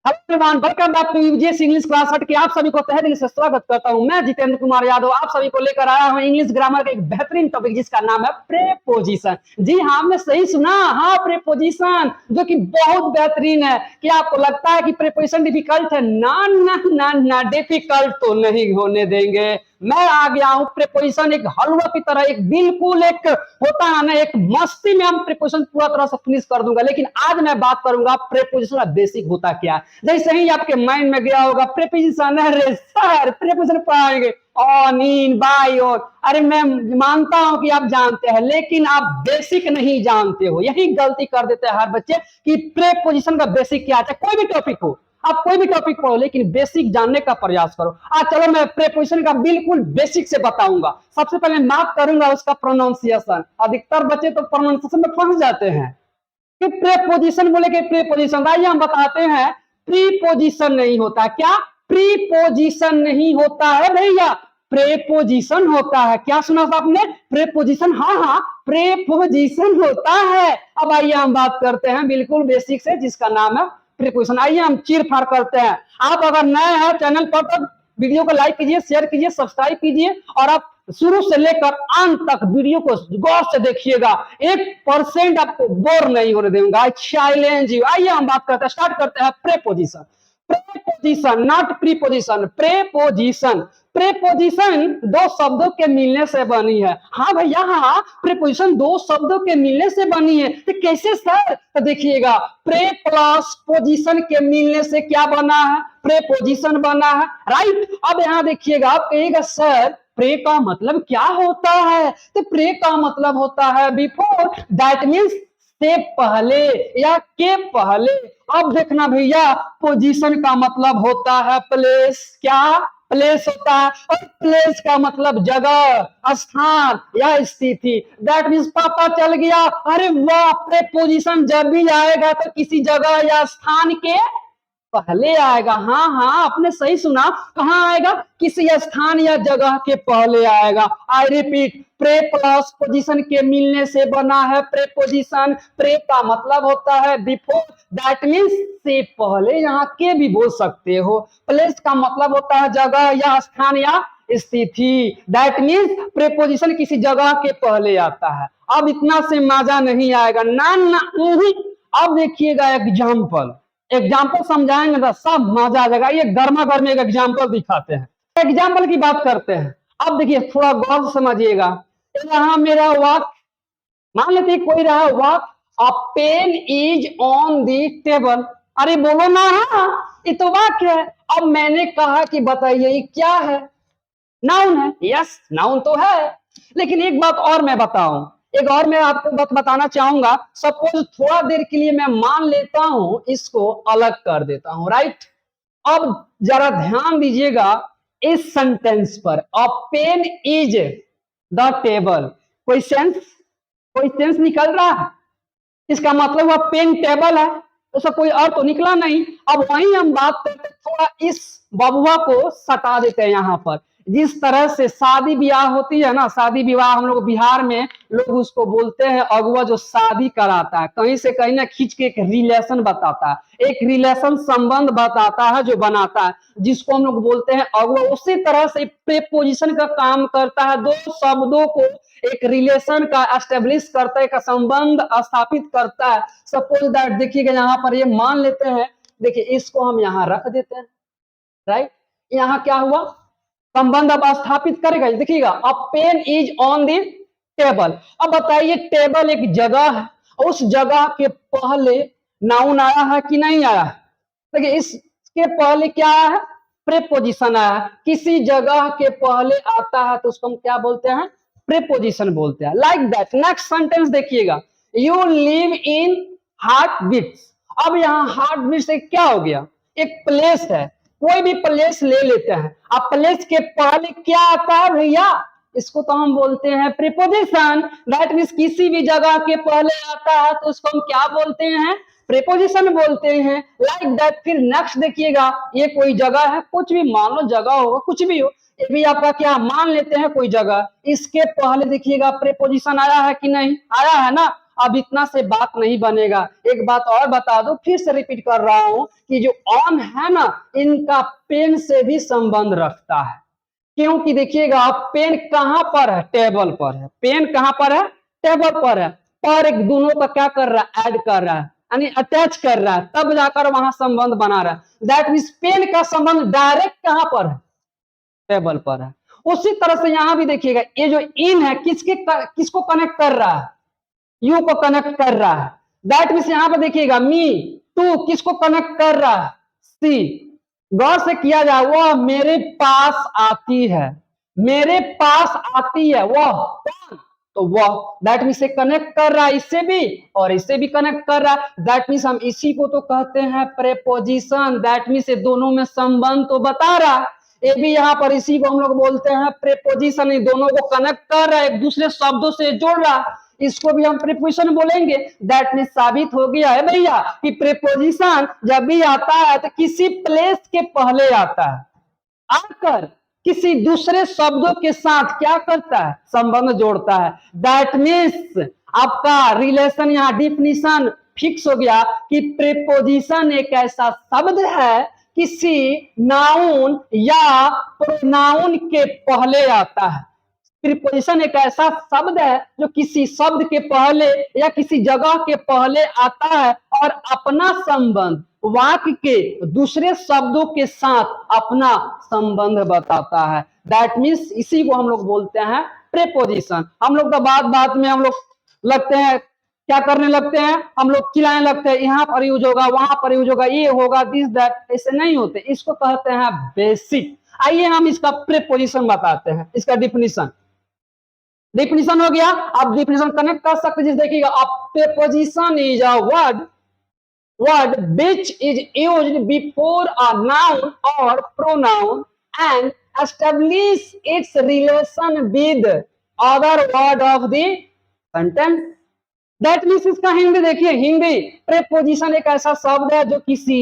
Hello everyone, welcome back to UGS English class 8 के आप सभी को तहे दिल से स्वागत करता हूं। मैं जितेंद्र कुमार यादव आप सभी को लेकर आया हूं इंग्लिश ग्रामर का एक बेहतरीन टॉपिक जिसका नाम है प्रेपोजिशन। जी हाँ, आपने सही सुना। हाँ, प्रेपोजिशन जो कि बहुत बेहतरीन है। क्या आपको लगता है कि प्रेपोजिशन डिफिकल्ट है? ना ना ना ना, डिफिकल्ट तो नहीं होने देंगे। मैं आ गया हूं प्रेपोजिशन एक हलवा की तरह, एक बिल्कुल एक होता है ना, एक मस्ती में हम प्रेपोजिशन पूरा तरह से फिनिश कर दूंगा। लेकिन आज मैं बात करूंगा प्रेपोजिशन का बेसिक होता क्या है। जैसे ही आपके माइंड में गया होगा प्रेपोजिशन, अरे सर प्रेपोजिशन पढ़ाएंगे ऑन, इन, बाय, और अरे मैं मानता हूं कि आप जानते हैं, लेकिन आप बेसिक नहीं जानते हो। यही गलती कर देते हैं हर बच्चे कि प्रेपोजिशन का बेसिक क्या है। कोई भी टॉपिक हो, आप कोई भी टॉपिक पढ़ो, लेकिन बेसिक जानने का प्रयास करो। आज चलो मैं प्रेपोजिशन का बिल्कुल बेसिक से बताऊंगा। सबसे पहले बात करूंगा उसका प्रोनाउंसिएशन। अधिकतर बच्चे तो प्रोनाउंसिएशन में फंस जाते हैं कि प्रेपोजिशन बोले कि प्रेपोजिशन। आइए हम बताते हैं, प्रीपोजिशन नहीं होता। क्या प्रीपोजिशन नहीं होता है भैया? प्रेपोजिशन होता है। क्या सुना था आपने? प्रेपोजिशन। हाँ हाँ, प्रेपोजिशन होता है। अब आइए हम बात करते हैं बिल्कुल बेसिक से, जिसका नाम है प्रीपोजिशन। आइए हम चीर फाड़ करते हैं। आप अगर नए हैं चैनल पर तो वीडियो को लाइक कीजिए, शेयर कीजिए, सब्सक्राइब कीजिए, और आप शुरू से लेकर अंत तक वीडियो को गौर से देखिएगा। 1% आपको बोर नहीं होने दूंगा। Challenge you. आइए हम बात करते हैं, स्टार्ट करते हैं preposition. Preposition, not preposition, preposition. Preposition दो शब्दों के मिलने से बनी है। हाँ भैया, हाँ, प्रेपोजिशन दो शब्दों के मिलने से बनी है। तो कैसे सर? तो देखिएगा, प्रे प्लस पोजिशन के मिलने से क्या बना है? प्रेपोजिशन बना है, राइट। अब यहाँ देखिएगा, आप कहिएगा सर प्रे का मतलब क्या होता है? तो प्रे का मतलब होता है बिफोर, दैट मीन्स से पहले या के पहले। अब देखना भैया, पोजीशन का मतलब होता है प्लेस। क्या प्लेस होता है? और प्लेस का मतलब जगह, स्थान या स्थिति। दैट मीन्स पता चल गया। अरे वाह, प्रेपोजिशन जब भी आएगा तो किसी जगह या स्थान के पहले आएगा। हाँ हाँ, आपने सही सुना। कहाँ आएगा? किसी स्थान या जगह के पहले आएगा। I repeat, pre plus position के मिलने से बना है प्रेपोजिशन। प्रे का मतलब होता है बिफोर, दैट मीन्स से पहले। यहाँ के भी बोल सकते हो। प्लेस का मतलब होता है जगह या स्थान या स्थिति। दैट मीन्स प्रेपोजिशन किसी जगह के पहले आता है। अब इतना से मजा नहीं आएगा ना ना। अब देखिएगा एग्जाम्पल, एग्जाम्पल समझाएंगे तो सब मजा आ जाएगा। ये गर्मा गर्मी एक एग्जाम्पल दिखाते हैं। एग्जाम्पल की बात करते हैं। अब देखिए, थोड़ा गौर से समझिएगा। यहाँ मेरा वाक्य, मान लेते कोई रहा वाक्य, a pen is on the table. अरे बोलो ना, हाँ ये तो वाक्य है। अब मैंने कहा कि बताइए ये क्या है? नाउन है। यस, नाउन तो है। लेकिन एक बात और मैं बताऊं, एक और मैं आपको बात बताना चाहूंगा। सपोज थोड़ा देर के लिए मैं मान लेता हूं, इसको अलग कर देता हूं, राइट। अब जरा ध्यान दीजिएगा इस सेंटेंस पर, अ पेन इज द टेबल। कोई सेंस, कोई सेंस निकल रहा है? इसका मतलब वह पेन टेबल है, उसका कोई अर्थ तो निकला नहीं। अब वहीं हम बात करते, थोड़ा इस बबुआ को सटा देते हैं यहाँ पर। जिस तरह से शादी ब्याह होती है ना, शादी विवाह हम लोग बिहार में लोग उसको बोलते हैं अगुआ, जो शादी कराता है, कहीं से कहीं ना खींच के एक रिलेशन बताता है, एक रिलेशन संबंध बताता है, जो बनाता है, जिसको हम लोग बोलते हैं अगुआ। उसी तरह से प्रेपोजिशन का काम करता है, दो शब्दों को एक रिलेशन का एस्टेब्लिश करता है, एक संबंध स्थापित करता है। सपोज दैट, देखिएगा यहाँ पर ये मान लेते हैं, देखिए इसको हम यहाँ रख देते हैं, राइट। यहाँ क्या हुआ? संबंध अब स्थापित करेगा। देखिएगा, a pen is on the table. अब बताइए, टेबल एक जगह है, उस जगह के पहले नाउन आया है कि नहीं आया है? देखिए इसके पहले क्या आया है? प्रेपोजिशन आया है। किसी जगह के पहले आता है तो उसको हम क्या बोलते हैं? प्रेपोजिशन बोलते हैं। Like that. नेक्स्ट सेंटेंस देखिएगा, you live in heart beats. अब यहाँ हार्ट बीट से क्या हो गया? एक प्लेस है, कोई भी प्लेस ले लेते हैं। अब प्लेस के पहले क्या आता है भैया? इसको तो हम बोलते हैं प्रीपोजिशन। दैट मीन्स किसी भी जगह के पहले आता है तो उसको हम क्या बोलते हैं? प्रीपोजिशन बोलते हैं। Like that. फिर नेक्स्ट देखिएगा, ये कोई जगह है, कुछ भी मान लो जगह होगा, कुछ भी हो, ये भी आपका क्या मान लेते हैं कोई जगह। इसके पहले देखिएगा प्रीपोजिशन आया है कि नहीं आया है ना? अब इतना से बात नहीं बनेगा। एक बात और बता दो, फिर से रिपीट कर रहा हूं कि जो ऑन है ना, इनका पेन से भी संबंध रखता है। क्योंकि देखिएगा, अब पेन कहां पर है? टेबल पर है। पेन कहां पर है? टेबल पर है। पर एक दोनों का क्या कर रहा है? ऐड कर रहा है, यानी अटैच कर रहा है, तब जाकर वहां संबंध बना रहा है। दैट मीन्स पेन का संबंध डायरेक्ट कहां पर है? टेबल पर है। उसी तरह से यहां भी देखिएगा, ये जो इन है किसको कनेक्ट कर रहा है? यू को कनेक्ट कर रहा है। दैट मीन्स यहां पर देखिएगा, मी टू किसको कनेक्ट कर रहा है? सी। गौर से किया जाए, वह मेरे पास आती है, मेरे पास आती है वह कौन? तो वह, दैट मीन्स से कनेक्ट कर रहा है इससे भी और इससे भी कनेक्ट कर रहा है। दैट मीन्स हम इसी को तो कहते हैं प्रेपोजिशन। दैट मीन्स ये दोनों में संबंध तो बता रहा है। ये भी यहाँ पर इसी को हम लोग बोलते हैं प्रेपोजिशन। ये दोनों को कनेक्ट कर रहा है, एक दूसरे शब्दों से जोड़ रहा है, इसको भी हम प्रीपोजिशन बोलेंगे। दैट मीन्स साबित हो गया है भैया कि प्रीपोजिशन जब भी आता है तो किसी प्लेस के पहले आता है, आकर किसी दूसरे शब्दों के साथ क्या करता है? संबंध जोड़ता है। दैट मीन्स आपका रिलेशन यहाँ डिफिनीशन फिक्स हो गया कि प्रीपोजिशन एक ऐसा शब्द है किसी नाउन या प्रोनाउन के पहले आता है। प्रीपोजिशन एक ऐसा शब्द है जो किसी शब्द के पहले या किसी जगह के पहले आता है और अपना संबंध वाक्य के दूसरे शब्दों के साथ अपना संबंध बताता है। दैट मीन्स इसी को हम लोग बोलते हैं प्रीपोजिशन। हम लोग तो बात में हम लोग लगते हैं, क्या करने लगते हैं? हम लोग खिलाने लगते हैं, यहाँ पर यूज होगा, वहां पर यूज होगा, ये होगा, दिस दैट। ऐसे नहीं होते, इसको कहते हैं बेसिक। आइए हम इसका प्रीपोजिशन बताते हैं, इसका डिफिनीशन। डिफिनीशन हो गया। आप डिफिनीशन कनेक्ट कर सकते हैं। देखिएगा, preposition is a word which is used before a noun or pronoun and establish its relation with other word of the sentence. That means इसका हिंदी देखिए, हिंदी प्रीपोजिशन एक ऐसा शब्द है जो किसी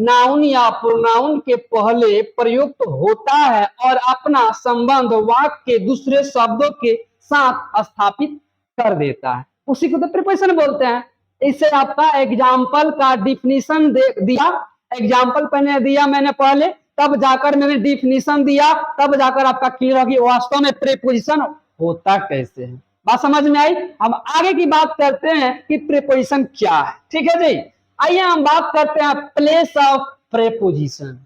नाउन या प्रोनाउन के पहले प्रयुक्त होता है और अपना संबंध वाक्य के दूसरे शब्दों के साथ स्थापित कर देता है, उसी को तो प्रीपोजिशन बोलते हैं। इससे आपका एग्जाम्पल का डिफिनीशन दिया, एग्जाम्पल पहले दिया मैंने पहले, तब जाकर मैंने डिफिनीशन दिया, तब जाकर आपका क्लियर होगी वास्तव में प्रीपोजिशन होता कैसे है। बात समझ में आई? हम आगे की बात करते हैं कि प्रीपोजिशन क्या है। ठीक है जी, आइए हम बात करते हैं place of preposition.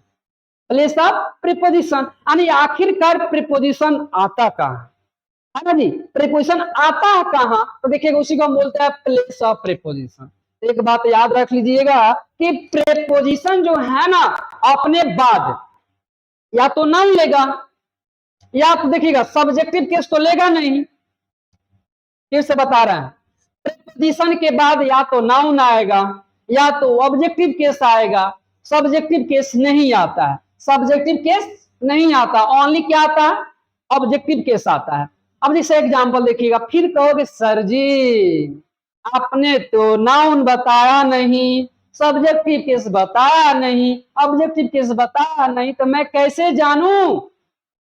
Place of preposition यानी आखिरकार प्रीपोजिशन आता कहां है ना जी? प्रीपोजिशन आता है कहां? तो देखिएगा, उसी को हम बोलते हैं प्लेस ऑफ प्रीपोजिशन। एक बात याद रख लीजिएगा कि प्रीपोजिशन जो है ना, अपने बाद या तो नाउन लेगा या तो देखिएगा सब्जेक्टिव केस तो लेगा नहीं। फिर से बता रहे हैं, प्रीपोजिशन के बाद या तो नाउन आएगा या तो ऑब्जेक्टिव केस आएगा। सब्जेक्टिव केस नहीं आता है, सब्जेक्टिव केस नहीं आता, ओनली क्या आता है? ऑब्जेक्टिव केस आता है। अब जैसे एग्जांपल देखिएगा, फिर कहोगे सर जी आपने तो नाउन बताया नहीं, सब्जेक्टिव केस बताया नहीं, ऑब्जेक्टिव केस बताया नहीं, तो मैं कैसे जानूं?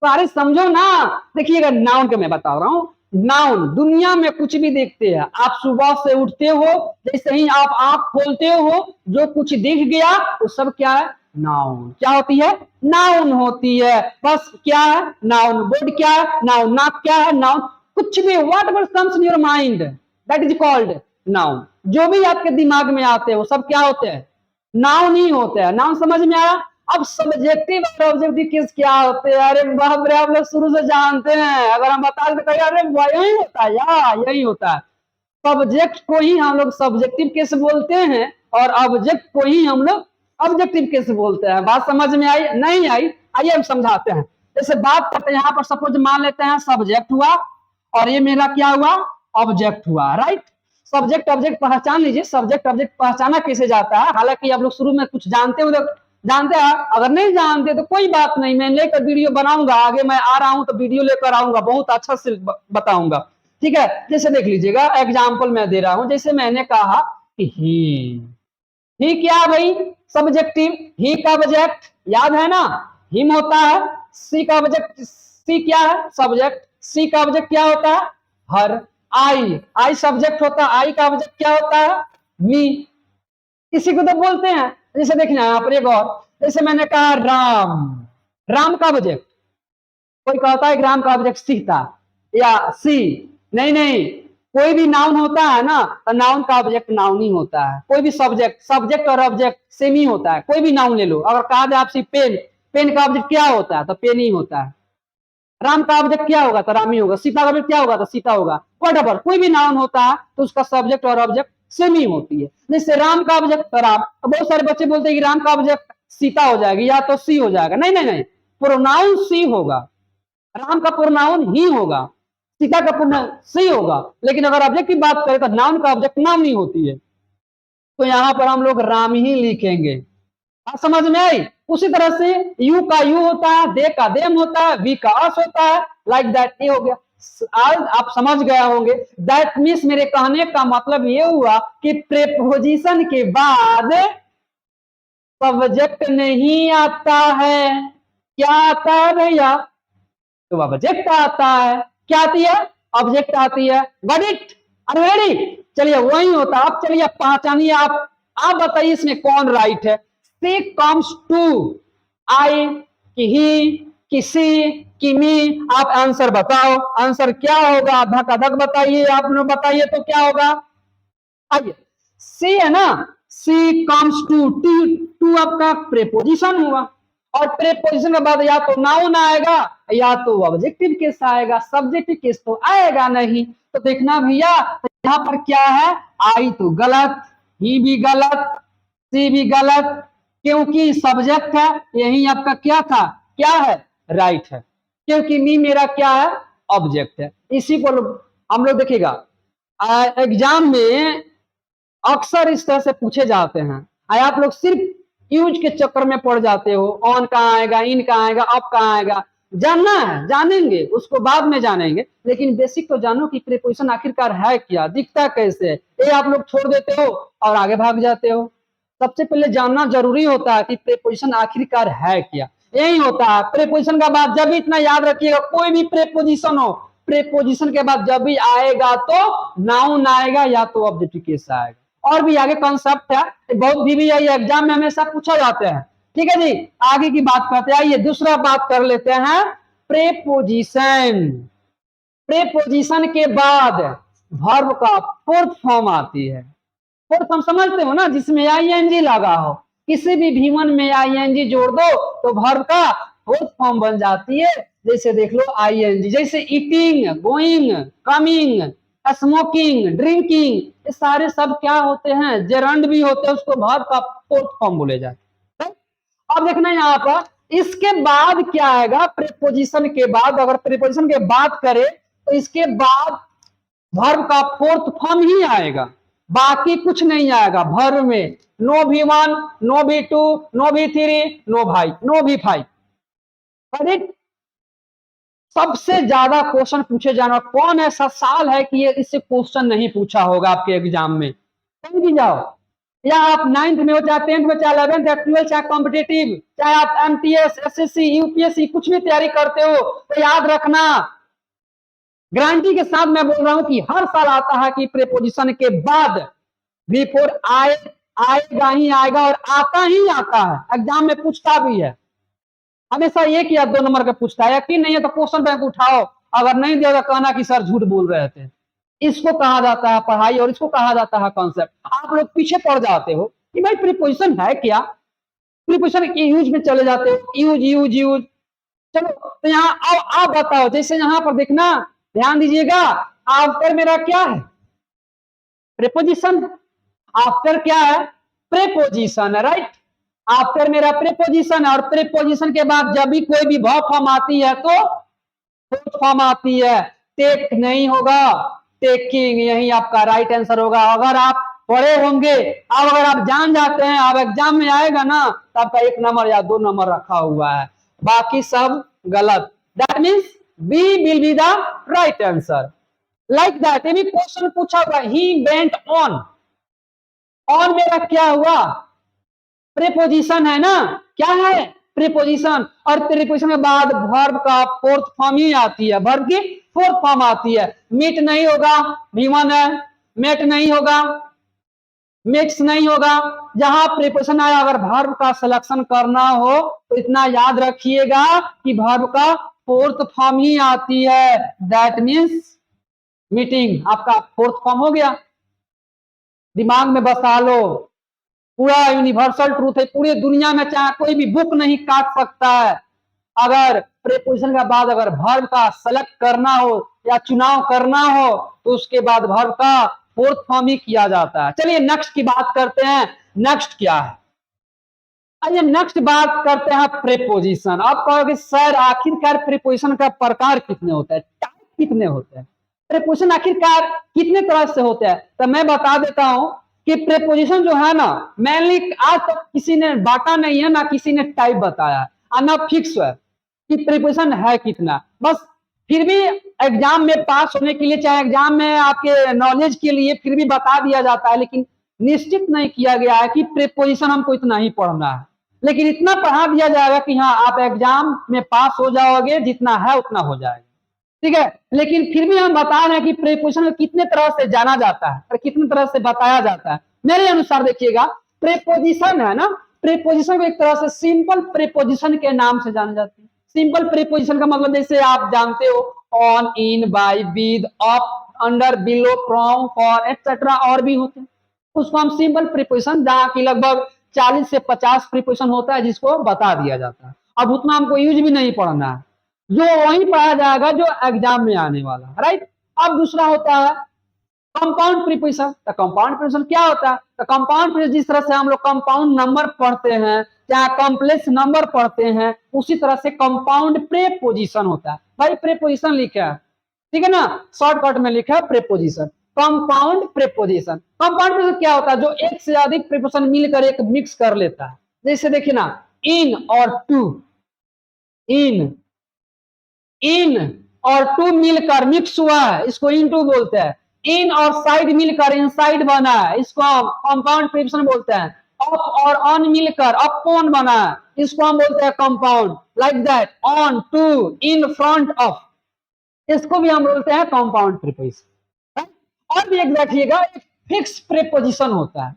सारे समझो ना। देखिएगा, नाउन के मैं बता रहा हूं, नाउन दुनिया में कुछ भी देखते हैं आप, सुबह से उठते हो, जैसे ही आप आंख खोलते हो, जो कुछ दिख गया वो सब क्या है? नाउन। क्या होती है? नाउन होती है। बस क्या है? नाउन। बोर्ड क्या है? नाउन। नाक क्या है? नाउन। कुछ भी, what ever comes in your mind that is called noun. जो भी आपके दिमाग में आते हैं वो सब क्या होते हैं? नाउन ही होते हैं। नाउन समझ में आया? अब सब्जेक्टिव और ऑब्जेक्टिव केस क्या होते हैं? अरे बाप रे, आप लोग शुरू से जानते हैं, अगर हम बता दें तो कहिए अरे यही होता है यार, यही होता है। सब्जेक्ट को ही हम लोग सब्जेक्टिव केस बोलते हैं और ऑब्जेक्ट को ही हम लोग ऑब्जेक्टिव केस बोलते हैं। बात समझ में आई? नहीं आई? आइए हम समझाते हैं। जैसे बात करते हैं, यहाँ पर सपोज मान लेते हैं सब्जेक्ट हुआ और ये मेरा क्या हुआ? ऑब्जेक्ट हुआ, राइट? सब्जेक्ट ऑब्जेक्ट पहचान लीजिए, सब्जेक्ट ऑब्जेक्ट पहचाना कैसे जाता है। हालांकि आप लोग शुरू में कुछ जानते हो, जानते हैं, अगर नहीं जानते तो कोई बात नहीं, मैं लेकर वीडियो बनाऊंगा, आगे मैं आ रहा हूं तो वीडियो लेकर आऊंगा, बहुत अच्छा से बताऊंगा। ठीक है, जैसे देख लीजिएगा, एग्जाम्पल मैं दे रहा हूं। जैसे मैंने कहा कि ही क्या भाई? सब्जेक्टिव। ही का ऑब्जेक्ट याद है ना? हिम होता है। सी का ऑब्जेक्ट, सी क्या है? सब्जेक्ट। सी का ऑब्जेक्ट क्या होता है? हर। आई सब्जेक्ट होता है, आई का ऑब्जेक्ट क्या होता है? मी। इसी को तो बोलते हैं। जैसे देखना यहाँ पर एक और, जैसे मैंने कहा राम, राम का ऑब्जेक्ट, कोई कहता है राम का ऑब्जेक्ट सीता या सी, नहीं नहीं, कोई भी नाउन होता है ना तो नाउन का ऑब्जेक्ट नाउन ही होता है। कोई भी सब्जेक्ट, सब्जेक्ट और ऑब्जेक्ट सेम ही होता है। कोई भी नाउन ले लो, अगर कहा जाए आपसे पेन, पेन का ऑब्जेक्ट क्या होता है? तो पेन ही होता है। राम का ऑब्जेक्ट क्या होगा? तो राम ही होगा। सीता का ऑब्जेक्ट क्या होगा? तो सीता होगा। वॉटएवर, कोई भी नाउन होता है तो उसका सब्जेक्ट और ऑब्जेक्ट सेम ही होती है। जैसे राम का ऑब्जेक्ट तो राम, तो बहुत सारे बच्चे बोलते हैं कि राम का ऑब्जेक्ट सीता हो जाएगी या तो सी हो जाएगा। नहीं नहीं नहीं, प्रोनाउन सी होगा, राम का प्रोनाउन ही होगा, सीता का प्रोनाउन सी होगा। लेकिन अगर ऑब्जेक्ट की बात करें तो नाउन का ऑब्जेक्ट नाउन नहीं होती है, तो यहां पर हम लोग राम ही लिखेंगे। बात समझ में आई? उसी तरह से यू का यू होता है, दे का देम होता है, वी का अस होता है, लाइक दैट ये हो गया। आज आप समझ गए होंगे। दैट मीन्स मेरे कहने का मतलब ये हुआ कि प्रेपोजिशन के बाद सब्जेक्ट नहीं आता है। क्या आता है भैया? तो ऑब्जेक्ट आता है। क्या आती है? ऑब्जेक्ट आती है। Got it? Are ready? चलिए वही होता है। अब चलिए पहचानिए आप बताइए इसमें कौन राइट है। सी कम्स टू, आई, कि ही, किसी, किमी, आप आंसर बताओ। आंसर क्या होगा? धक बताइए, आप लोग बताइए तो क्या होगा? आइए, सी है ना, सी कम्स टू, टू आपका प्रेपोजिशन हुआ, और प्रेपोजिशन के बाद या तो नाउन आएगा या तो ऑब्जेक्टिव केस आएगा, सब्जेक्टिव केस तो आएगा नहीं। तो देखना भैया, तो यहाँ पर क्या है? आई तो गलत, ही भी गलत, सी भी गलत, क्योंकि सब्जेक्ट है। यही आपका क्या था? क्या है? राइट है, क्योंकि मी मेरा क्या है? ऑब्जेक्ट है। इसी को हम लोग देखिएगा एग्जाम में अक्सर इस तरह से पूछे जाते हैं। आप लोग सिर्फ यूज के चक्कर में पड़ जाते हो। ऑन कहाँ आएगा, इन कहाँ आएगा, अप कहाँ आएगा, जानना है जानेंगे, उसको बाद में जानेंगे, लेकिन बेसिक तो जानो कि प्रीपोजिशन आखिरकार है क्या, दिखता कैसे है। ये आप लोग छोड़ देते हो और आगे भाग जाते हो। सबसे पहले जानना जरूरी होता है कि प्रीपोजिशन आखिरकार है क्या। यही होता है प्रीपोजिशन का बाद जब भी, इतना याद रखिएगा, कोई भी प्रीपोजिशन हो, प्रीपोजिशन के बाद जब भी आएगा तो नाउन आएगा या तो ऑब्जेक्टिव केस आएगा। और भी आगे कॉन्सेप्ट है, बहुत भी एग्जाम में हमेशा पूछा जाते हैं। ठीक है जी, आगे की बात करते हैं। आइए दूसरा बात कर लेते हैं, प्रेपोजिशन। प्रेपोजिशन के बाद वर्ब का फोर्थ फॉर्म आती है। फोर्थ फॉर्म समझते हो ना, जिसमें आईएनजी लगा हो। किसी भी भीमन में आईएनजी जोड़ दो तो वर्ब का फोर्थ फॉर्म बन जाती है। जैसे देख लो आईएनजी, जैसे eating, going, coming, smoking, drinking, ये सारे सब क्या होते हैं? जेरंड भी होते हैं, उसको वर्ब का फोर्थ फॉर्म बोले जाते हैं। अब देखना यहाँ पर, इसके बाद क्या आएगा? प्रीपोजिशन के बाद, अगर प्रीपोजिशन के बात करें तो इसके बाद वर्ब का फोर्थ फॉर्म ही आएगा, बाकी कुछ नहीं आएगा वर्ब में। नो भी वन, नो भी टू, नो भी थ्री, नो भी फाइव। करेक्ट? सबसे ज्यादा क्वेश्चन पूछे जाना, कौन ऐसा साल है कि ये इससे क्वेश्चन नहीं पूछा होगा आपके एग्जाम में? कहीं भी जाओ, या आप 9th में हो, चाहे 10th में, चाहे 11th या 12th, चाहे कॉम्पिटेटिव, चाहे आप एमटीएस, एसएससी, यूपीएससी कुछ भी तैयारी करते हो, तो याद रखना, गारंटी के साथ मैं बोल रहा हूं कि हर साल आता है कि प्रीपोजिशन के बाद V4 आएगा ही आएगा, और आता ही आता है। एग्जाम में पूछता भी है, हमेशा 1 या 2 नंबर का पूछता है। यकीन नहीं है तो क्वेश्चन बैंक उठाओ, अगर नहीं दिया तो कहना कि सर झूठ बोल रहे थे। इसको कहा जाता है पढ़ाई, और इसको कहा जाता है कॉन्सेप्ट। आप लोग पीछे पड़ जाते हो कि भाई प्रीपोजिशन है क्या, प्रीपोजिशन के यूज में चले जाते हो, यूज यूज यूज। चलो तो यहाँ आप बताओ, जैसे यहाँ पर देखना, ध्यान दीजिएगा, आफ्टर मेरा क्या है? प्रीपोजिशन। आफ्टर क्या है? प्रीपोजिशन है, राइट? आफ्टर मेरा प्रीपोजिशन है, और प्रीपोजिशन के बाद जब भी कोई भी वर्ब फॉर्म आती है तो फोर्थ फॉर्म आती है। टेक नहीं होगा, टेकिंग, यही आपका राइट आंसर होगा। अगर आप पढ़े होंगे, अब अगर आप जान जाते हैं, अब एग्जाम में आएगा ना तो आपका 1 नंबर या 2 नंबर रखा हुआ है, बाकी सब गलत। That means B will be the right answer. Like that, ये भी क्वेश्चन पूछा हुआ, ही वेंट ऑन। ऑन मेरा क्या हुआ? प्रीपोजिशन है ना, क्या है? प्रीपोजिशन, और प्रीपोजिशन के बाद वर्ब का फोर्थ फॉर्म ही आती है, वर्ब की फोर्थ फॉर्म आती है। मीट नहीं होगा, भीमन है। मेट नहीं होगा, मिक्स नहीं होगा। जहां प्रीपोजिशन आया, अगर वर्ब का सिलेक्शन करना हो तो इतना याद रखिएगा कि वर्ब का फोर्थ फॉर्म ही आती है, दैट मीन्स मीटिंग आपका फोर्थ फॉर्म हो गया। दिमाग में बसा लो, पूरा यूनिवर्सल ट्रूथ है, पूरी दुनिया में चाहे कोई भी बुक नहीं काट सकता है। अगर प्रीपोजिशन के बाद अगर वर्ब का सेलेक्ट करना हो या चुनाव करना हो तो उसके बाद वर्ब का फोर्थ फॉर्म ही किया जाता है। चलिए नेक्स्ट की बात करते हैं, नेक्स्ट क्या है। आइए नेक्स्ट बात करते हैं प्रीपोजिशन। आप कहोगे सर आखिरकार प्रीपोजिशन का प्रकार कितने होते हैं, टाइप कितने होते हैं, प्रीपोजिशन आखिरकार कितने तरह से होते हैं। तो मैं बता देता हूं कि प्रीपोजिशन जो है ना, मेनली आज तक किसी ने बांटा नहीं है, ना किसी ने टाइप बताया है, और ना फिक्स है कि प्रीपोजिशन है कितना। बस फिर भी एग्जाम में पास होने के लिए, चाहे एग्जाम में आपके नॉलेज के लिए फिर भी बता दिया जाता है, लेकिन निश्चित नहीं किया गया है कि प्रीपोजिशन हमको इतना ही पढ़ना है। लेकिन इतना पढ़ा दिया जाएगा कि हाँ आप एग्जाम में पास हो जाओगे, जितना है उतना हो जाएगा, ठीक है। लेकिन फिर भी हम बता रहे हैं कि प्रीपोजिशन कितने तरह से जाना जाता है और कितने तरह से बताया जाता है। मेरे अनुसार देखिएगा, प्रीपोजिशन है ना, प्रीपोजिशन को एक तरह से सिंपल प्रीपोजिशन के नाम से जाना जाता है। सिंपल प्रीपोजिशन का मतलब जैसे आप जानते हो, on, in, by, with, up, under, below, from, for etcetera और भी होते हैं, उसको हम सिंपल प्रीपोजिशन, जहाँ की लगभग 40 से 50 प्रीपोजिशन होता है जिसको बता दिया जाता है। अब उतना हमको यूज भी नहीं पढ़ना है, जो वही पढ़ा जाएगा जो एग्जाम में आने वाला, राइट। अब दूसरा होता है कंपाउंड प्रीपोजिशन। तो कंपाउंड प्रीपोजिशन क्या होता है, तो कंपाउंड प्रीपोजिशन जिस तरह से हम लोग कंपाउंड नंबर पढ़ते हैं, चाहे कॉम्प्लेक्स नंबर पढ़ते हैं, उसी तरह से कंपाउंड प्रीपोजिशन होता है। भाई प्रीपोजिशन लिखा है, ठीक है ना, शॉर्टकट में लिखा है preposition, compound preposition. Compound preposition क्या होता है, जो एक से अधिक प्रीपोजिशन मिलकर एक मिक्स कर लेता है। जैसे देखिए ना, इन और टू, इन और टू मिलकर मिक्स हुआ है, इसको इन टू बोलते हैं। इन और साइड मिलकर इनसाइड बना है, इसको कंपाउंड प्रीपोजिशन बोलते हैं। अप और ऑन मिलकर अपॉन बना है, इसको हम बोलते हैं compound. Like that, on, to, in, front, of, इसको भी हम बोलते हैं कंपाउंड प्रीपोजिशन। और भी एक देखिएगा, एक फिक्स प्रीपोजिशन होता है।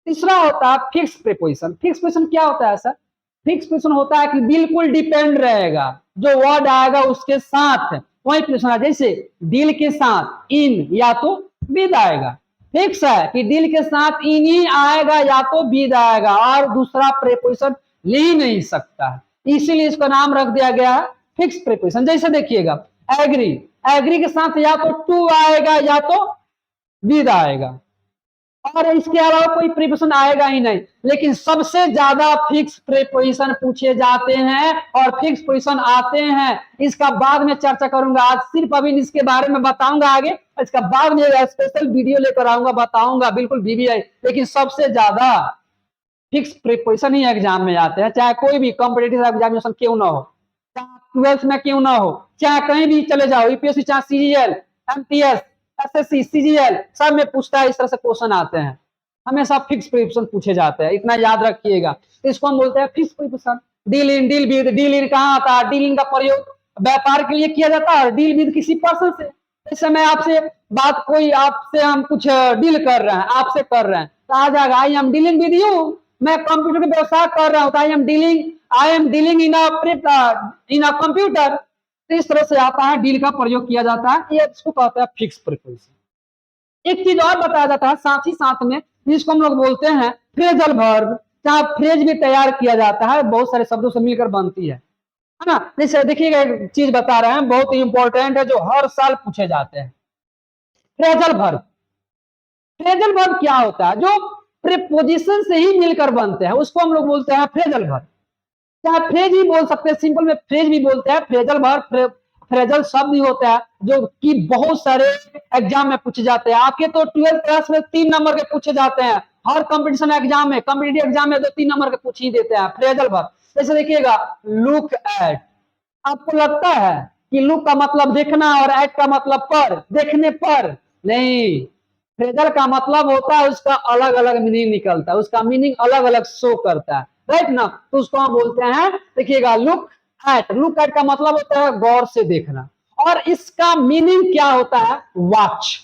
तीसरा होता है फिक्स प्रीपोजिशन। फिक्स प्रीपोजिशन क्या होता है सर, फिक्स प्रीपोजिशन होता है कि बिल्कुल डिपेंड रहेगा, जो वर्ड आएगा उसके साथ वही प्रीपोजिशन है। जैसे दिल के साथ इन या तो विद आएगा, फिक्स है कि दिल के साथ इन ही आएगा या तो विद आएगा, और दूसरा प्रीपोजिशन ले ही नहीं सकता है, इसीलिए इसका नाम रख दिया गया है फिक्स प्रीपोजिशन। जैसे देखिएगा एग्री, एग्री के साथ या तो टू आएगा या तो विद आएगा, और इसके अलावा कोई प्रीपोजिशन आएगा ही नहीं। लेकिन सबसे ज्यादा फिक्स प्रीपोजिशन पूछे जाते हैं और फिक्स प्रीपोजिशन आते हैं, इसका बाद में चर्चा करूंगा। आज सिर्फ अभी इसके बारे में बताऊंगा, आगे इसका बाद में स्पेशल वीडियो लेकर आऊंगा, बताऊंगा बिल्कुल VVI। लेकिन सबसे ज्यादा फिक्स प्रीपोजिशन ही एग्जाम में आते हैं, चाहे कोई भी कॉम्पिटिटिव एग्जामिनेशन क्यों ना हो, चाहे 12th में क्यों ना हो, चाहे कहीं भी चले जाओ, यूपीएससी, चाहे CGL, MTS, SSC, CGL, सब में पूछता है, इस तरह से क्वेश्चन आते हैं, हमेशा फिक्स प्रीपोजिशन पूछे जाते हैं, इतना याद रखिएगा। तो इसको हम बोलते हैं fix preposition. Deal in, deal with, deal in कहाँ आता है, डील इन का प्रयोग व्यापार के लिए किया जाता है, और डील विद किसी पर्सन से। जैसे मैं आपसे बात, कोई आपसे हम कुछ डील कर रहे हैं, आपसे कर रहे हैं, तो आ जाएगा I am dealing with you. मैं कंप्यूटर का व्यवसाय कर रहा हूं, तो I am dealing in a computer. इस तरह से आता है, डील का प्रयोग किया जाता है, ये इसको कहते हैं फिक्स प्रीपोजिशन। एक चीज और बताया जाता है साथ ही साथ में, जिसको हम लोग बोलते हैं फ्रेजल वर्ब। जहां फ्रेज भी तैयार किया जाता है, बहुत सारे शब्दों से मिलकर बनती है ना। जैसे देखिएगा एक चीज बता रहे हैं, बहुत ही इंपॉर्टेंट है, जो हर साल पूछे जाते हैं, फ्रेजल वर्ब। फ्रेजल वर्ब क्या होता है, जो प्रीपोजिशन से ही मिलकर बनते हैं, उसको हम लोग बोलते हैं फ्रेजल वर्ब। चाहे फ्रेज ही बोल सकते हैं, सिंपल में फ्रेज भी बोलते हैं, फ्रेजल वर्ब, फ्रेजल शब्द भी होता है, जो कि बहुत सारे एग्जाम में पूछे जाते हैं। आपके तो 12th क्लास में 3 नंबर के पूछे जाते हैं, हर कंपटीशन एग्जाम में, कॉम्पिटिटिव एग्जाम में 2-3 नंबर के पूछ ही देते हैं फ्रेजल वर्ब। जैसे देखिएगा लुक एट, आपको लगता है कि लुक का मतलब देखना और एट का मतलब पर, देखने पर नहीं। फ्रेजल का मतलब होता है, उसका अलग अलग मीनिंग निकलता है, उसका मीनिंग अलग अलग शो करता है। राइट ना, तो उसको हम बोलते हैं, देखिएगा, लुक एट। लुक एट का मतलब होता है गौर से देखना, और इसका मीनिंग क्या होता है, वॉच।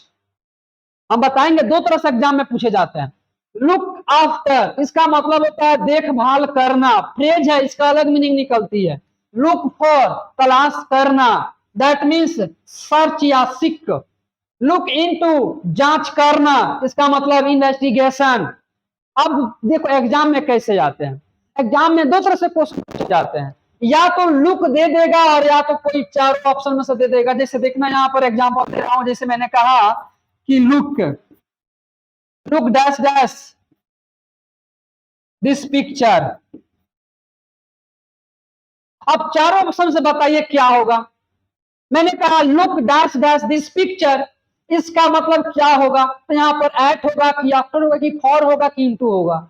हम बताएंगे, दो तरह से एग्जाम में पूछे जाते हैं। लुक आफ्टर, इसका मतलब होता है देखभाल करना, फ्रेज है, इसका अलग मीनिंग निकलती है। लुक फॉर, तलाश करना, दैट मीन्स सर्च या सिक। लुक इनटू, जांच करना, इसका मतलब इन्वेस्टिगेशन। अब देखो एग्जाम में कैसे जाते हैं, एग्जाम में दो तरह से क्वेश्चन पूछे जाते हैं, या तो लुक दे देगा और या तो कोई चार ऑप्शन में से दे देगा। जैसे देखना, यहाँ पर एग्जाम्पल दे रहा हूं, जैसे मैंने कहा कि look, look dash dash this picture. अब चारों ऑप्शन से बताइए क्या होगा। मैंने कहा look dash dash this picture, इसका मतलब क्या होगा, तो यहाँ पर एट होगा कि आफ्टर होगा कि फॉर होगा कि इनटू होगा,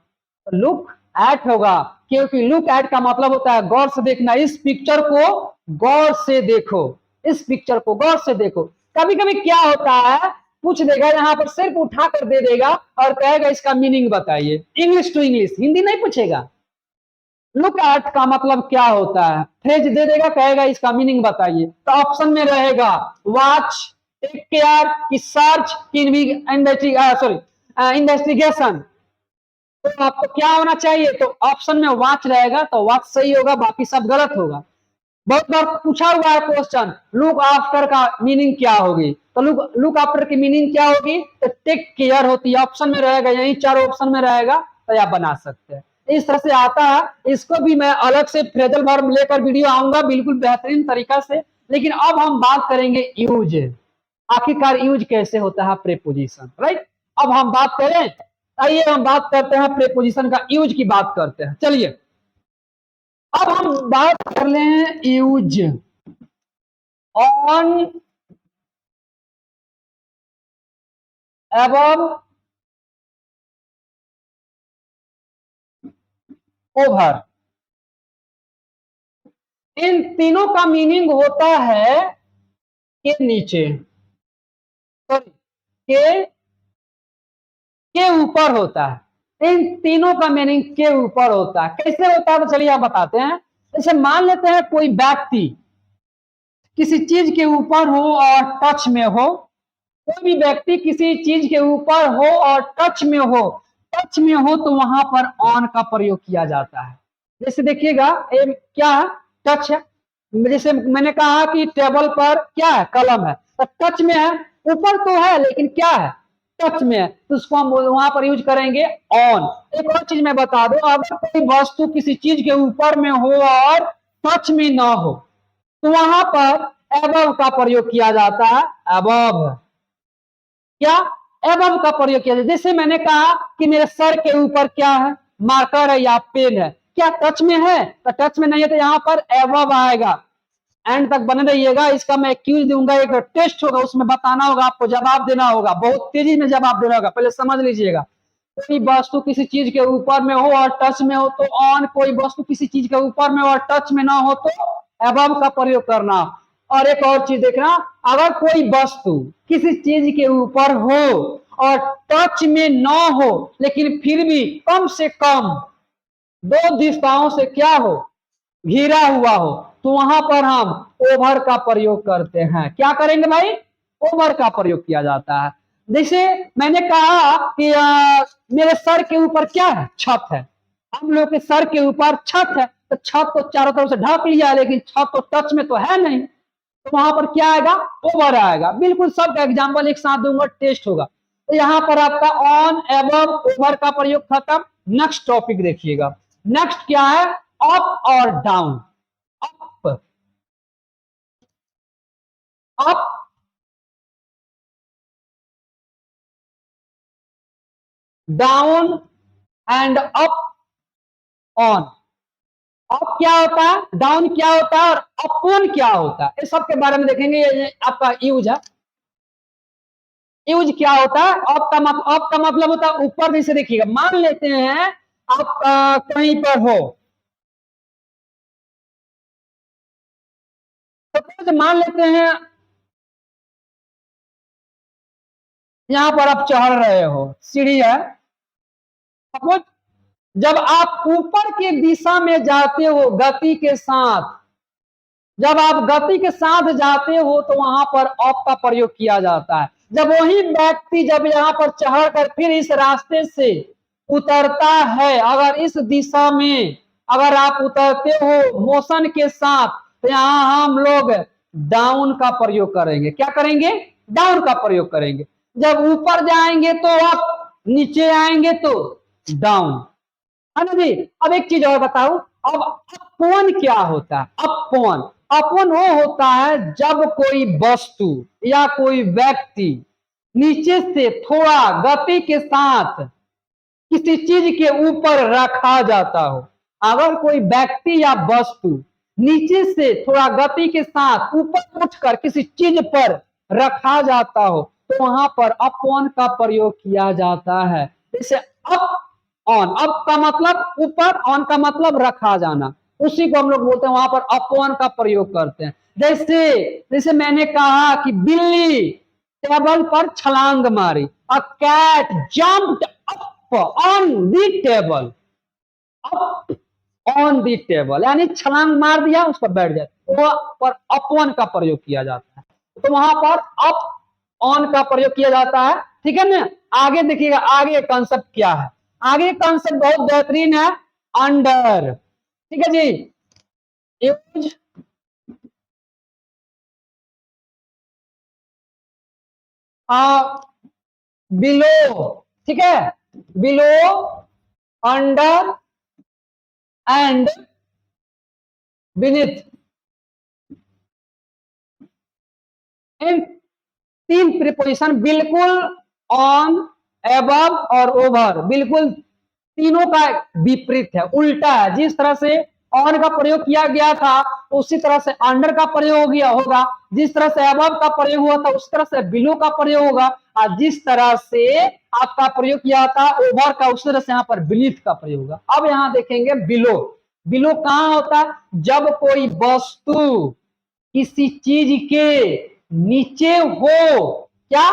लुक एट होगा, क्योंकि लुक एट का मतलब होता है गौर से देखना, इस पिक्चर को गौर से देखो, इस पिक्चर को गौर से देखो। कभी कभी क्या होता है, पूछ देगा यहाँ पर, सिर्फ उठा कर दे देगा और कहेगा इसका मीनिंग बताइए, इंग्लिश टू इंग्लिश, हिंदी नहीं पूछेगा। लुक एट का मतलब क्या होता है, फ्रेज दे देगा, कहेगा इसका मीनिंग बताइए, तो ऑप्शन में रहेगा वॉच, टेक केयर, की सर्च, की सॉरी इन्वेस्टिगेशन। तो आपको क्या होना चाहिए, तो ऑप्शन में वॉच रहेगा, तो वॉच सही होगा, बाकी सब गलत होगा। बहुत बार पूछा हुआ है क्वेश्चन, लुक आफ्टर का मीनिंग क्या होगी, तो लुक लुक आफ्टर की मीनिंग क्या होगी, तो टेक केयर होती है, ऑप्शन में रहेगा, यही चार ऑप्शन में रहेगा, तो आप बना सकते हैं। इस तरह से आता है, इसको भी मैं अलग से फ्रेजल वर्ब लेकर वीडियो आऊंगा बिल्कुल बेहतरीन तरीका से। लेकिन अब हम बात करेंगे यूज, आखिरकार यूज कैसे होता है प्रेपोजिशन, राइट। अब हम बात करें, आइए हम बात करते हैं प्रेपोजिशन का, यूज की बात करते हैं, चलिए। अब हम बात कर ले यूज ऑन एबव ओवर, इन तीनों का मीनिंग होता है के नीचे, सॉरी, के ऊपर होता है। इन तीनों का मीनिंग के ऊपर होता है। कैसे होता है, तो चलिए आप बताते हैं। जैसे मान लेते हैं कोई व्यक्ति किसी चीज के ऊपर हो और टच में हो, कोई भी व्यक्ति किसी चीज के ऊपर हो और टच में हो, टच में हो तो वहां पर ऑन का प्रयोग किया जाता है। जैसे देखिएगा, क्या है, टच है। जैसे मैंने कहा कि टेबल पर क्या है, कलम है, तो टच में है, ऊपर तो है लेकिन क्या है, टच में है, तो उसको हम वहां पर यूज करेंगे ऑन। एक और चीज मैं बता दूं, अगर कोई वस्तु किसी चीज के ऊपर में हो और टच में ना हो, तो वहां पर एबव का प्रयोग किया जाता है। एबव, क्या, एबव का प्रयोग किया जाता है। जैसे मैंने कहा कि मेरे सर के ऊपर क्या है, मार्कर है या पेन है, क्या टच में है, तो टच में नहीं है, तो यहाँ पर एबव आएगा। एंड तक बने रहिएगा, इसका मैं क्यूज दूंगा, एक टेस्ट होगा, उसमें बताना होगा, आपको जवाब देना होगा, बहुत तेजी में जवाब देना होगा, पहले समझ लीजिएगा। कोई वस्तु किसी चीज के ऊपर में हो और टच में हो तो ऑन, कोई वस्तु किसी चीज के ऊपर में और टच में ना हो तो एबव का प्रयोग करना। और एक और चीज देखना, अगर कोई वस्तु किसी चीज के ऊपर हो और टच में ना हो, लेकिन फिर भी कम से कम दो दिशाओं से क्या हो, घिरा हुआ हो, तो वहां पर हम ओवर का प्रयोग करते हैं। क्या करेंगे भाई, ओवर का प्रयोग किया जाता है। जैसे मैंने कहा कि मेरे सर के ऊपर क्या है, छत है। हम लोग के सर के ऊपर छत है, तो छत को चारों तरफ से ढक लिया, लेकिन छत तो टच में तो है नहीं, तो वहां पर क्या आएगा, ओवर आएगा। बिल्कुल सब एग्जाम्पल एक साथ दूंगा, टेस्ट होगा। तो यहाँ पर आपका ऑन, एबव, ओवर का प्रयोग खत्म। नेक्स्ट टॉपिक देखिएगा, नेक्स्ट क्या है, अप और down. Up, up, down and up, on. Up क्या होता है, डाउन क्या होता है और अपॉन क्या होता है, इस सब के बारे में देखेंगे। ये आपका यूज है। यूज क्या होता है, अप का मतलब होता है ऊपर। जैसे देखिएगा, मान लेते हैं आप कहीं पर हो, सपोज मान लेते हैं यहां पर आप चढ़ रहे हो, सीढ़ी है, सपोज जब आप ऊपर के दिशा में जाते हो गति के साथ, जब आप गति के साथ जाते हो तो वहां पर अप का प्रयोग किया जाता है। जब वही व्यक्ति जब यहाँ पर चढ़ कर फिर इस रास्ते से उतरता है, अगर इस दिशा में अगर आप उतरते हो मोशन के साथ, तो यहाँ हम लोग डाउन का प्रयोग करेंगे। क्या करेंगे? डाउन का प्रयोग करेंगे। जब ऊपर जाएंगे तो अप, नीचे आएंगे तो डाउन, है ना जी। अब एक चीज और बताऊं, अब अपवन क्या होता है? अपवन, अपवन वो होता है जब कोई वस्तु या कोई व्यक्ति नीचे से थोड़ा गति के साथ किसी चीज के ऊपर रखा जाता हो। अगर कोई व्यक्ति या वस्तु नीचे से थोड़ा गति के साथ ऊपर उठकर किसी चीज पर रखा जाता हो तो वहां पर अपवन का प्रयोग किया जाता है। जैसे अप ऑन, अप का मतलब ऊपर, ऑन का मतलब रखा जाना, उसी को हम लोग बोलते हैं, वहां पर अपवन का प्रयोग करते हैं। जैसे जैसे मैंने कहा कि बिल्ली टेबल पर छलांग मारी, a cat jumped up on the table, up on the table यानी छलांग मार दिया, उस पर बैठ जाए, तो पर अपवन का प्रयोग किया जाता है। तो वहां पर अप ऑन का प्रयोग किया जाता है। ठीक है ना। आगे देखिएगा, आगे कॉन्सेप्ट क्या है। आगे कॉन्सेप्ट बहुत बेहतरीन है, अंडर। ठीक है जी। यूज बिलो, ठीक है, बिलो, अंडर एंड बीनीथ, इन तीन प्रीपोजिशन बिल्कुल, ऑन, एबव और ओवर, बिल्कुल तीनों का विपरीत है, उल्टा है। जिस तरह से ऑन का प्रयोग किया गया था उसी तरह से अंडर का प्रयोग हो गया होगा, जिस तरह से अबव का प्रयोग हुआ था उस तरह से बिलो का प्रयोग होगा, और जिस तरह से आपका प्रयोग किया था ओवर का उस तरह से यहाँ पर बीनीथ का प्रयोग होगा। अब यहाँ देखेंगे बिलो। बिलो कहाँ होता है? जब कोई वस्तु किसी चीज के नीचे हो। क्या?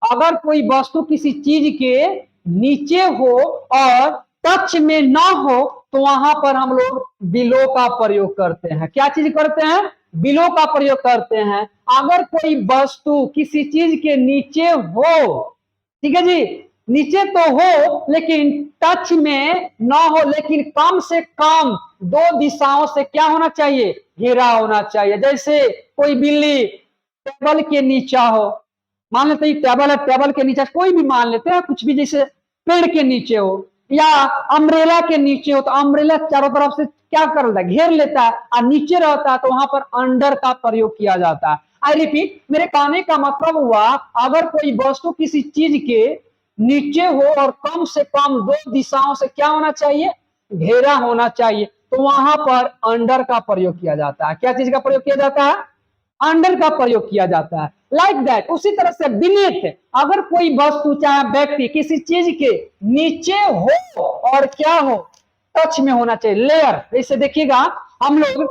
अगर कोई वस्तु किसी चीज के नीचे हो और टच में ना हो तो वहां पर हम लोग बिलो का प्रयोग करते हैं। क्या चीज करते हैं? बिलो का प्रयोग करते हैं। अगर कोई वस्तु किसी चीज के नीचे हो, ठीक है जी, नीचे तो हो लेकिन टच में ना हो, लेकिन कम से कम दो दिशाओं से क्या होना चाहिए? घेरा होना चाहिए। जैसे कोई बिल्ली टेबल के नीचे हो, मान लेते हैं टेबल है, टेबल के नीचे कोई भी मान लेते हैं कुछ भी, जैसे पेड़ के नीचे हो या अम्ब्रेला के नीचे हो, तो अम्ब्रेला चारों तरफ से क्या कर लेता है? घेर लेता है, और नीचे रहता है तो वहां पर अंडर का प्रयोग किया जाता है। आई रिपीट, मेरे कहने का मतलब हुआ अगर कोई वस्तु किसी चीज के नीचे हो और कम से कम दो दिशाओं से क्या होना चाहिए? घेरा होना चाहिए, तो वहां पर अंडर का प्रयोग किया जाता है। क्या चीज का प्रयोग किया जाता है? अंडर का प्रयोग किया जाता है। लाइक दैट, उसी तरह से बीनीथ, अगर कोई वस्तु चाहे व्यक्ति किसी चीज के नीचे हो और क्या हो? टच में होना चाहिए, लेयर। जैसे देखिएगा हम लोग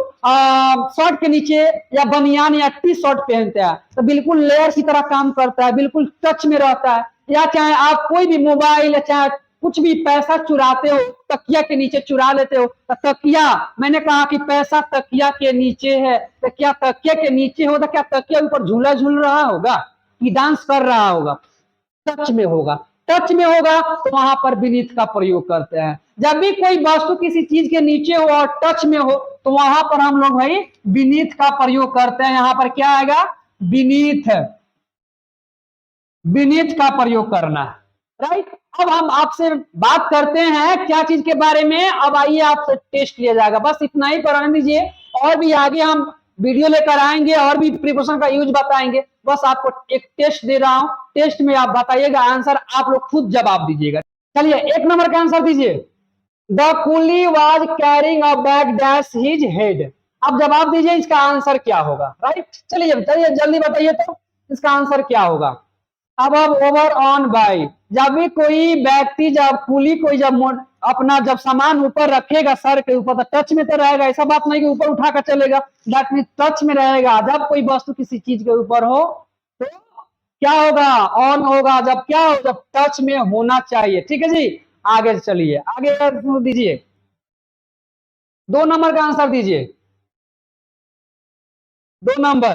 शर्ट के नीचे या बनियान या टी शर्ट पहनते हैं तो बिल्कुल लेयर की तरह काम करता है, बिल्कुल टच में रहता है। या चाहे आप कोई भी मोबाइल या चाहे कुछ भी पैसा चुराते हो, तकिया के नीचे चुरा लेते हो, तो तकिया, मैंने कहा कि पैसा तकिया के नीचे है, तो क्या तकिया के नीचे हो तो क्या तकिया ऊपर झूला झूल रहा होगा कि डांस कर रहा होगा? टच में होगा। टच में होगा तो वहां पर बीनीथ का प्रयोग करते हैं। जब भी कोई वस्तु किसी चीज के नीचे हो और टच में हो तो वहां पर हम लोग भाई बीनीथ का प्रयोग करते हैं। यहां पर क्या आएगा? बीनीथ, बीनीथ का प्रयोग करना है। राइट। अब हम आपसे बात करते हैं क्या चीज के बारे में? अब आइए आपसे टेस्ट लिया जाएगा, बस इतना ही पर रहने दीजिए, और भी आगे हम वीडियो लेकर आएंगे और भी प्रिपरेशन का यूज बताएंगे। बस आपको एक टेस्ट दे रहा हूं, टेस्ट में आप बताइएगा, आंसर आप लोग खुद जवाब दीजिएगा। चलिए एक नंबर का आंसर दीजिए। The coolie was carrying a bag dash his head. अब जवाब दीजिए इसका आंसर क्या होगा? राइट। चलिए चलिए जल्दी बताइए तो इसका आंसर क्या होगा? अब ओवर ऑन बाय, जब भी कोई व्यक्ति, जब कुली कोई जब अपना जब सामान ऊपर रखेगा सर के ऊपर, तो टच में तो रहेगा, ऐसा बात नहीं कि ऊपर उठा कर चलेगा, दैट मीन टच में रहेगा। जब कोई वस्तु किसी चीज के ऊपर हो तो क्या होगा? ऑन होगा। जब क्या हो? जब टच में होना चाहिए। ठीक है जी। आगे चलिए, आगे दीजिए, 2 नंबर का आंसर दीजिए, 2 नंबर,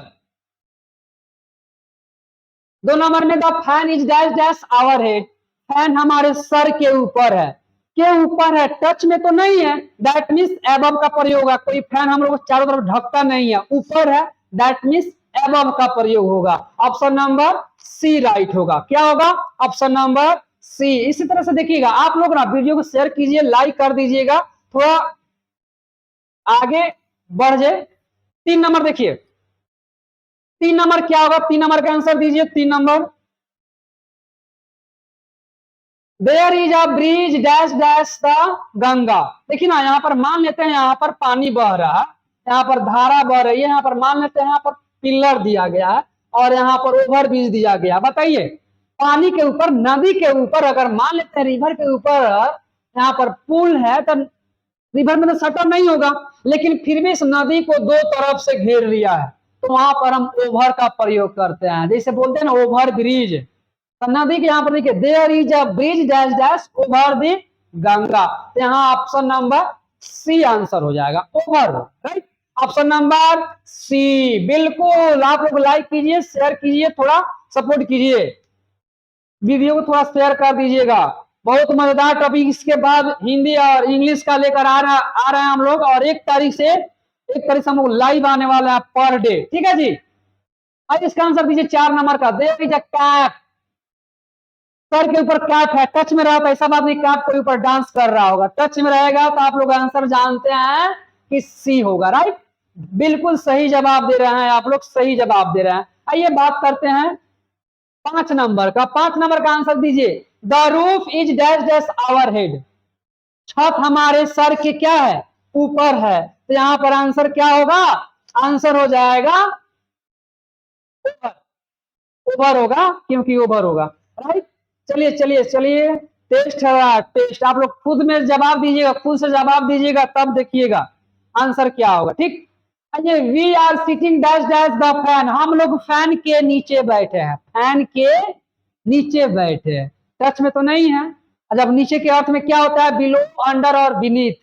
2 नंबर में the fan is dash dash our head, fan हमारे सर के ऊपर है, के ऊपर है, टच में तो नहीं है, दैट मीन्स एबव का प्रयोग होगा, कोई फैन हम लोग चारों तरफ ढकता नहीं है, ऊपर है, दैट मीन्स एबव का प्रयोग होगा। ऑप्शन नंबर सी राइट होगा। क्या होगा? Option number C. इसी तरह से देखिएगा, आप लोग ना वीडियो को शेयर कीजिए, लाइक कर दीजिएगा, थोड़ा आगे बढ़ जाए। 3 नंबर देखिए, 3 नंबर क्या होगा? 3 नंबर का आंसर दीजिए। 3 नंबर, there is a bridge dash dash the Ganga. देखिए ना, यहाँ पर मान लेते हैं यहाँ पर पानी बह रहा है, यहाँ पर धारा बह रही है, यहाँ पर मान लेते हैं यहाँ पर पिलर दिया गया है और यहाँ पर ओवर ब्रिज दिया गया। बताइए, पानी के ऊपर, नदी के ऊपर अगर मान लेते हैं रिवर के ऊपर यहाँ पर पुल है, तो रिवर में तो शटर नहीं होगा, लेकिन फिर भी इस नदी को दो तरफ से घेर लिया है, तो वहां पर हम ओवर का प्रयोग करते हैं, जैसे बोलते हैं ना ओवर ब्रिज। तो नदी के यहाँ पर देखिए, there is a bridge dash dash over the Ganga, तो यहाँ ऑप्शन नंबर सी आंसर हो जाएगा, over, right. Option number C, बिल्कुल। आप लोग लाइक कीजिए, शेयर कीजिए, थोड़ा सपोर्ट कीजिए, वीडियो को थोड़ा शेयर कर दीजिएगा। बहुत मजेदार टॉपिक इसके बाद हिंदी और इंग्लिश का लेकर आ रहे हैं हम लोग, और 1 तारीख से हम लोग लाइव आने वाले हैं पर डे, ठीक है जी। अब इसका आंसर दीजिए 4 नंबर का, देयर इज अ कैट, सर के ऊपर कैप है, टच में रहा तो ऐसा बात नहीं कैप के ऊपर डांस कर रहा होगा, टच में रहेगा तो आप लोग आंसर जानते हैं कि सी होगा, राइट। बिल्कुल सही जवाब दे रहे हैं आप लोग, सही जवाब दे रहे हैं। आइए बात करते हैं 5 नंबर का। 5 नंबर का आंसर दीजिए, the roof is dash dash our head, छत हमारे सर के क्या है? ऊपर है, तो यहां पर आंसर क्या होगा? आंसर हो जाएगा ऊपर, ऊपर होगा, क्योंकि ऊपर होगा, राइट। चलिए चलिए चलिए, टेस्ट है, टेस्ट आप लोग खुद में जवाब दीजिएगा, खुद से जवाब दीजिएगा, तब देखिएगा आंसर क्या होगा, ठीक। अरे we are sitting dash dash the fan, हम लोग फैन के नीचे बैठे हैं, फैन के नीचे बैठे हैं, टच में तो नहीं है। जब नीचे के अर्थ में क्या होता है? बिलो, अंडर और बीनीथ।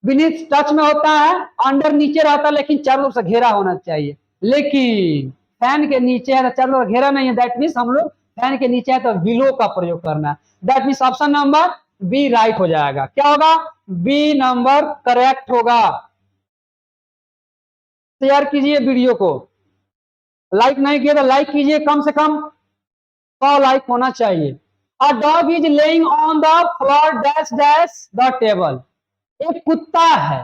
बीनीथ टच में होता है, अंडर नीचे रहता है, लेकिन चारों से घेरा होना चाहिए, लेकिन फैन के नीचे है तो चारों घेरा नहीं है, दैट मीन्स हम लोग फैन के नीचे है तो बिलो का प्रयोग करना है, that means option number B right हो जाएगा। क्या होगा? बी नंबर करेक्ट होगा। शेयर कीजिए वीडियो को, लाइक नहीं किया तो लाइक कीजिए, कम से कम 100 लाइक होना चाहिए। A dog is laying on the floor dash dash the table, एक कुत्ता है,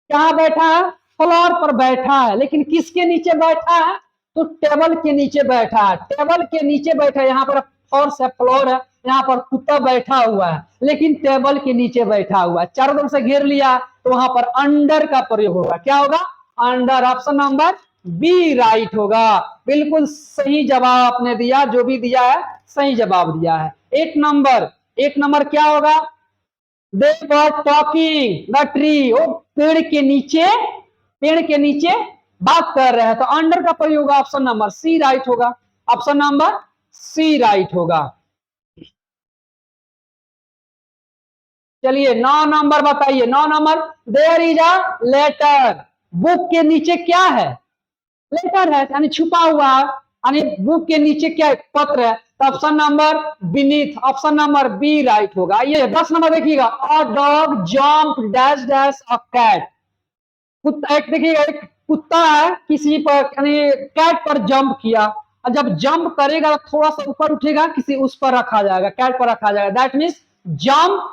कहाँ बैठा है? फ्लोर पर बैठा है, लेकिन किसके नीचे बैठा है? तो टेबल के नीचे बैठा है, टेबल के नीचे बैठा है, यहाँ पर फर्श है, फ्लोर है, यहाँ पर कुत्ता बैठा हुआ है, लेकिन टेबल के नीचे बैठा हुआ है, चारों तरफ से घेर लिया, तो वहां पर अंडर का प्रयोग होगा। क्या होगा? Under. Option number B right होगा। बिल्कुल सही जवाब आपने दिया, जो भी दिया है सही जवाब दिया है। 8 नंबर, 8 नंबर क्या होगा? दे वर टॉकिंग द ट्री, वो पेड़ के नीचे, पेड़ के नीचे बात कर रहे हैं, तो अंडर का प्रयोग होगा, ऑप्शन नंबर सी राइट होगा, ऑप्शन नंबर सी राइट होगा। चलिए 9 नंबर बताइए, 9 नंबर, there is a letter, book के नीचे क्या है? लेटर है, यानी छुपा हुआ है, यानी बुक के नीचे क्या है? पत्र है, तो option number beneath, option number B right होगा। ये 10 नंबर देखिएगा, a dog jump dash dash a cat, कुत्ता, एक देखिएगा, एक कुत्ता है किसी पर, यानी कैट पर जंप किया, और जब जंप करेगा तो थोड़ा सा ऊपर उठेगा, किसी उस पर रखा जाएगा, कैट पर रखा जाएगा, दैट मीन्स जंप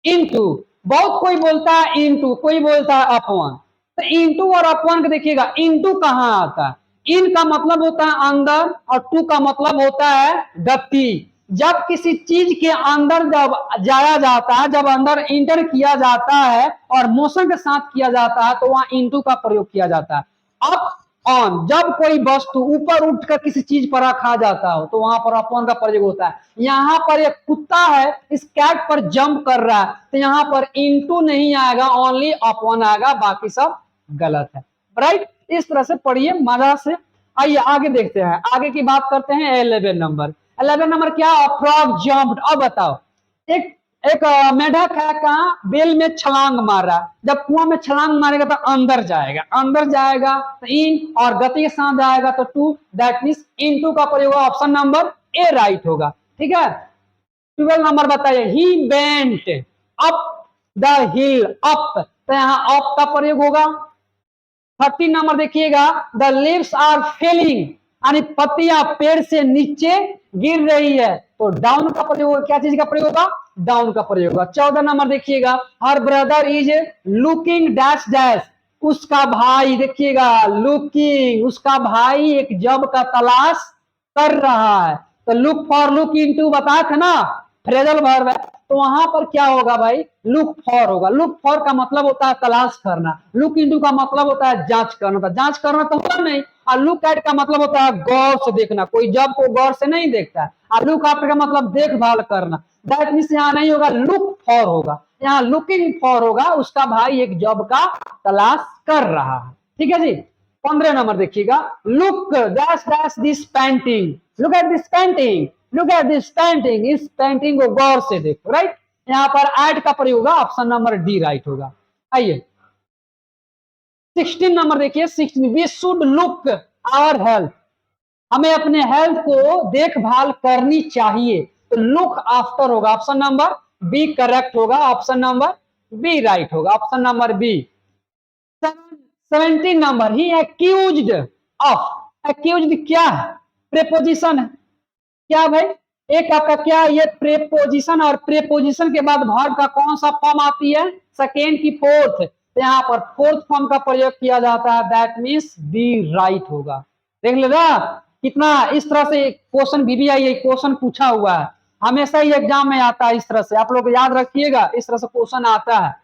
इनटू। बहुत कोई बोलता है इनटू, कोई बोलता है अपवन, तो इनटू और अपवन को देखिएगा, इनटू कहाँ आता है? इन का मतलब होता है अंदर, और टू का मतलब होता है गति। जब किसी चीज के अंदर जब जाया जाता है, जब अंदर इंटर किया जाता है और मोशन के साथ किया जाता है, तो वहां इनटू का प्रयोग किया जाता है। अप ऑन, जब कोई वस्तु ऊपर उठकर किसी चीज पर रखा जाता हो, तो वहां पर अपॉन का प्रयोग होता है। यहाँ पर एक कुत्ता है, इस कैट पर जंप कर रहा है, तो यहाँ पर इनटू नहीं आएगा, ओनली अपॉन आएगा, बाकी सब गलत है, राइट। इस तरह से पढ़िए मजा से। आइए आगे देखते हैं, आगे की बात करते हैं 11 नंबर। 11 नंबर क्या? Frog jumped. अब बताओ, एक एक मेढक है, कहा बेल में छलांग मार रहा है। जब कुआं में छलांग मारेगा तो अंदर जाएगा, अंदर जाएगा तो इन, और गति के साथ जाएगा तो to, that means in to का प्रयोग ऑप्शन नंबर ए राइट होगा। ठीक है, 12 नंबर बताइए, he went up the hill, up, तो यहाँ अप का प्रयोग होगा। 30 नंबर देखिएगा, द लीव्स आर फेलिंग, यानी पत्तियां पेड़ से नीचे गिर रही है, तो डाउन का प्रयोग, क्या चीज का प्रयोग होगा, डाउन का प्रयोग होगा। 14 नंबर देखिएगा, her brother is looking dash dash, उसका भाई, देखिएगा लुकिंग, उसका भाई एक जॉब का तलाश कर रहा है, तो लुक फॉर, लुक इनटू बताया था ना, फ्रेजल वर्ब है, तो वहां पर क्या होगा भाई, लुक फॉर होगा। लुक फॉर का मतलब होता है तलाश करना, लुक इनटू का मतलब होता है जांच करना, तो जांच करना तो होगा नहीं, और लुक एट का मतलब होता है गौर से देखना, कोई जब को गौर से नहीं देखता है, और लुक आफ्टर का मतलब देखभाल करना, दैट मीन्स यहाँ नहीं होगा, लुक फॉर होगा, यहाँ लुकिंग फॉर होगा, उसका भाई एक जॉब का तलाश कर रहा है। ठीक है जी। 15 नंबर देखिएगा, look dash dash this painting, look at this painting, look at this painting, इस पेंटिंग को गौर से देखो, राइट। यहाँ पर एड का प्रयोग होगा, ऑप्शन नंबर डी राइट होगा। आइए 16 नंबर देखिए, 16, we should look our health, हमें अपने हेल्थ को देखभाल करनी चाहिए, तो लुक आफ्टर होगा, ऑप्शन नंबर बी करेक्ट होगा, ऑप्शन नंबर बी राइट होगा, ऑप्शन नंबर बी। 17 नंबर, ही एक्यूज्ड ऑफ, एक्यूज्ड क्या है, प्रेपोजिशन है, क्या भाई, एक आपका क्या, ये प्रेपोजिशन, और प्रेपोजिशन के बाद वर्ब का कौन सा फॉर्म आती है, सेकेंड की फोर्थ, तो यहाँ पर फोर्थ फॉर्म का प्रयोग किया जाता है, दैट मीन्स बी राइट होगा। देख लेगा कितना इस तरह से क्वेश्चन VBI क्वेश्चन पूछा हुआ है, हमेशा ही एग्जाम में आता है इस तरह से, आप लोग याद रखिएगा, इस तरह से क्वेश्चन आता है।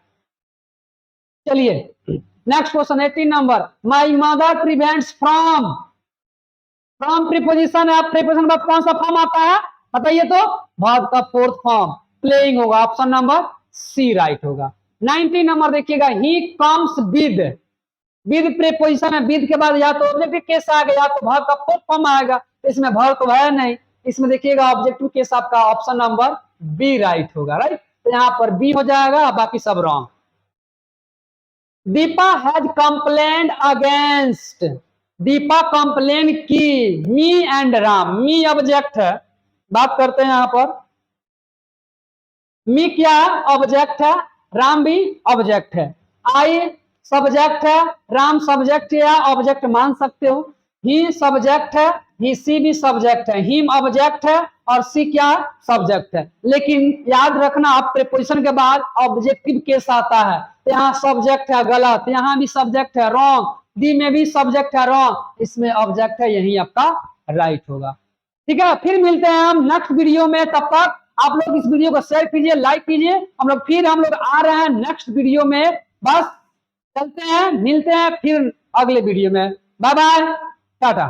चलिए next question 18 number, my mother prevents from, from preposition है, प्रीपोजिशन बाद कौन सा फॉर्म आता है बताइए, तो वर्ब का फोर्थ फॉर्म प्लेइंग होगा, ऑप्शन नंबर सी राइट होगा। 19 नंबर देखिएगा, he comes with, with preposition है, विद के बाद या तो ऑब्जेक्टिव केस आएगा या तो वर्ब का फोर्थ फॉर्म आएगा, तो इसमें वर्ब तो है नहीं, इसमें देखिएगा ऑब्जेक्टिव केस आपका ऑप्शन नंबर बी राइट होगा, राइट, तो यहाँ पर बी हो जाएगा, बाकी सब wrong. Deepa has complained against, Deepa complain की me and Ram, me object है, बात करते हैं यहां पर, मी क्या है, ऑब्जेक्ट है, राम भी ऑब्जेक्ट है, आई सब्जेक्ट है, राम सब्जेक्ट या ऑब्जेक्ट मान सकते हो, ही सब्जेक्ट है, ही सी भी सब्जेक्ट है, हिम ऑब्जेक्ट है, और सी क्या सब्जेक्ट है, लेकिन याद रखना आप प्रीपोजिशन के बाद ऑब्जेक्टिव केस आता है, तो यहाँ सब्जेक्ट है गलत, यहाँ भी सब्जेक्ट है रॉन्ग, डी में भी सब्जेक्ट है रॉन्ग, इसमें ऑब्जेक्ट है, यही आपका राइट होगा। ठीक है, फिर मिलते हैं हम नेक्स्ट वीडियो में, तब तक आप लोग इस वीडियो को शेयर कीजिए, लाइक कीजिए, हम लोग आ रहे हैं नेक्स्ट वीडियो में, बस चलते हैं, मिलते हैं फिर अगले वीडियो में, बाय बाय, टाटा।